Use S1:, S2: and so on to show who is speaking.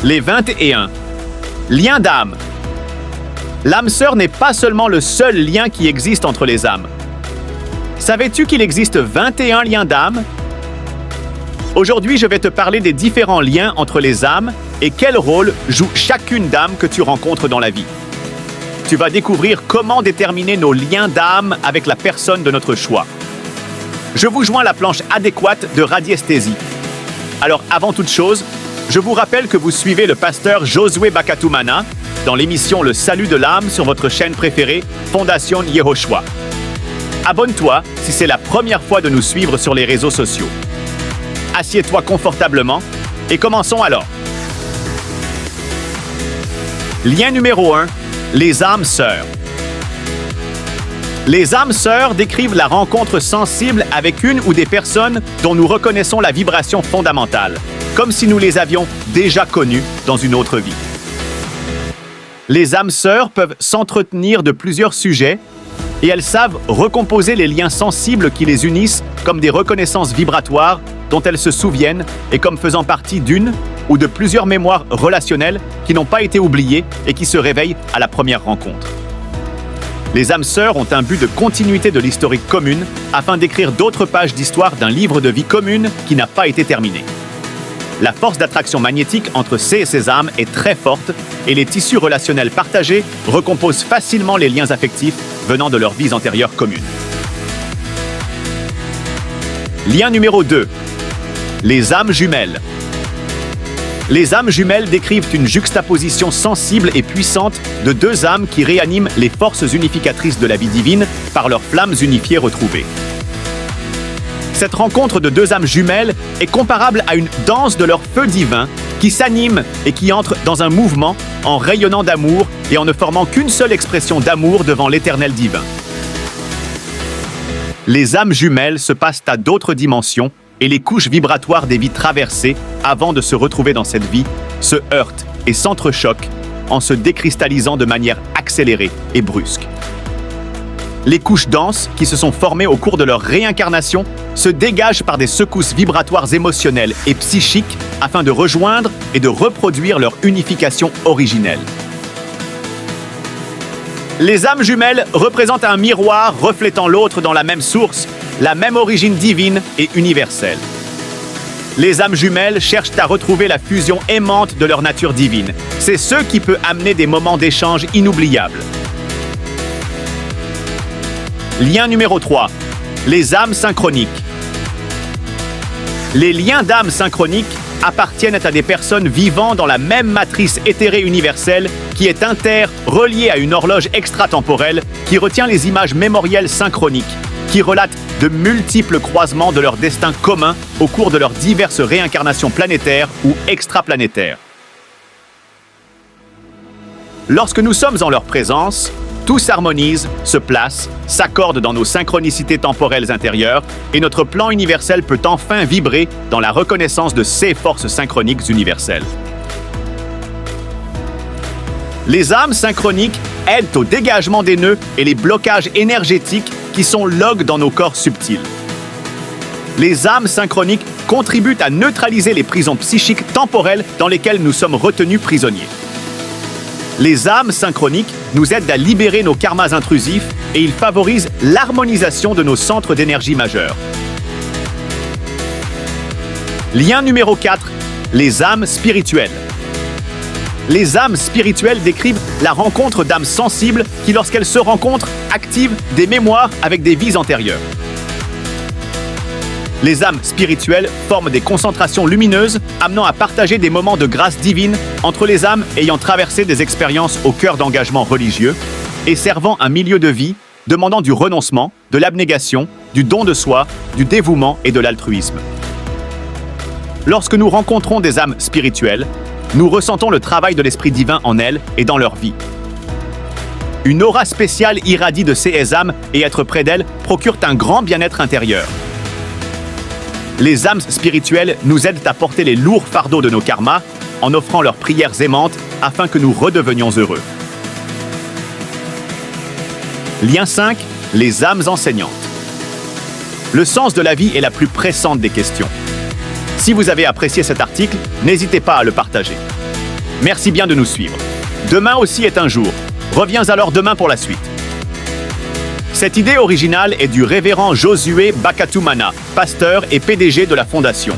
S1: Les 21. Lien d'âme. L'âme sœur n'est pas seulement le seul lien qui existe entre les âmes. Savais-tu qu'il existe 21 liens d'âme? Aujourd'hui, je vais te parler des différents liens entre les âmes et quel rôle joue chacune d'âme que tu rencontres dans la vie. Tu vas découvrir comment déterminer nos liens d'âme avec la personne de notre choix. Je vous joins la planche adéquate de radiesthésie. Alors, avant toute chose, je vous rappelle que vous suivez le pasteur Josué Bakatumana dans l'émission Le Salut de l'âme sur votre chaîne préférée, Fondation Yehoshua. Abonne-toi si c'est la première fois de nous suivre sur les réseaux sociaux. Assieds-toi confortablement et commençons alors. Lien numéro 1, les âmes sœurs. Les âmes sœurs décrivent la rencontre sensible avec une ou des personnes dont nous reconnaissons la vibration fondamentale, comme si nous les avions déjà connues dans une autre vie. Les âmes sœurs peuvent s'entretenir de plusieurs sujets et elles savent recomposer les liens sensibles qui les unissent comme des reconnaissances vibratoires dont elles se souviennent et comme faisant partie d'une ou de plusieurs mémoires relationnelles qui n'ont pas été oubliées et qui se réveillent à la première rencontre. Les âmes sœurs ont un but de continuité de l'historique commune afin d'écrire d'autres pages d'histoire d'un livre de vie commune qui n'a pas été terminé. La force d'attraction magnétique entre ces âmes est très forte et les tissus relationnels partagés recomposent facilement les liens affectifs venant de leurs vies antérieures communes. Lien numéro 2. Les âmes jumelles. Les âmes jumelles décrivent une juxtaposition sensible et puissante de deux âmes qui réaniment les forces unificatrices de la vie divine par leurs flammes unifiées retrouvées. Cette rencontre de deux âmes jumelles est comparable à une danse de leur feu divin qui s'anime et qui entre dans un mouvement en rayonnant d'amour et en ne formant qu'une seule expression d'amour devant l'éternel divin. Les âmes jumelles se passent à d'autres dimensions et les couches vibratoires des vies traversées avant de se retrouver dans cette vie se heurtent et s'entrechoquent en se décristallisant de manière accélérée et brusque. Les couches denses qui se sont formées au cours de leur réincarnation se dégagent par des secousses vibratoires émotionnelles et psychiques afin de rejoindre et de reproduire leur unification originelle. Les âmes jumelles représentent un miroir reflétant l'autre dans la même source, la même origine divine et universelle. Les âmes jumelles cherchent à retrouver la fusion aimante de leur nature divine. C'est ce qui peut amener des moments d'échange inoubliables. Lien numéro 3. Les âmes synchroniques. Les liens d'âmes synchroniques appartiennent à des personnes vivant dans la même matrice éthérée universelle qui est reliée à une horloge extratemporelle qui retient les images mémorielles synchroniques, qui relatent de multiples croisements de leur destin commun au cours de leurs diverses réincarnations planétaires ou extraplanétaires. Lorsque nous sommes en leur présence, tout s'harmonise, se place, s'accorde dans nos synchronicités temporelles intérieures et notre plan universel peut enfin vibrer dans la reconnaissance de ces forces synchroniques universelles. Les âmes synchroniques aident au dégagement des nœuds et les blocages énergétiques qui sont logs dans nos corps subtils. Les âmes synchroniques contribuent à neutraliser les prisons psychiques temporelles dans lesquelles nous sommes retenus prisonniers. Les âmes synchroniques nous aident à libérer nos karmas intrusifs et ils favorisent l'harmonisation de nos centres d'énergie majeurs. Lien numéro 4. Les âmes spirituelles. Les âmes spirituelles décrivent la rencontre d'âmes sensibles qui, lorsqu'elles se rencontrent, activent des mémoires avec des vies antérieures. Les âmes spirituelles forment des concentrations lumineuses, amenant à partager des moments de grâce divine entre les âmes ayant traversé des expériences au cœur d'engagement religieux et servant un milieu de vie demandant du renoncement, de l'abnégation, du don de soi, du dévouement et de l'altruisme. Lorsque nous rencontrons des âmes spirituelles, nous ressentons le travail de l'Esprit divin en elles et dans leur vie. Une aura spéciale irradie de ces âmes et être près d'elles procure un grand bien-être intérieur. Les âmes spirituelles nous aident à porter les lourds fardeaux de nos karmas en offrant leurs prières aimantes afin que nous redevenions heureux. Lien 5. Les âmes enseignantes. Le sens de la vie est la plus pressante des questions. Si vous avez apprécié cet article, n'hésitez pas à le partager. Merci bien de nous suivre. Demain aussi est un jour. Reviens alors demain pour la suite. Cette idée originale est du révérend Josué Bakatumana, pasteur et PDG de la Fondation.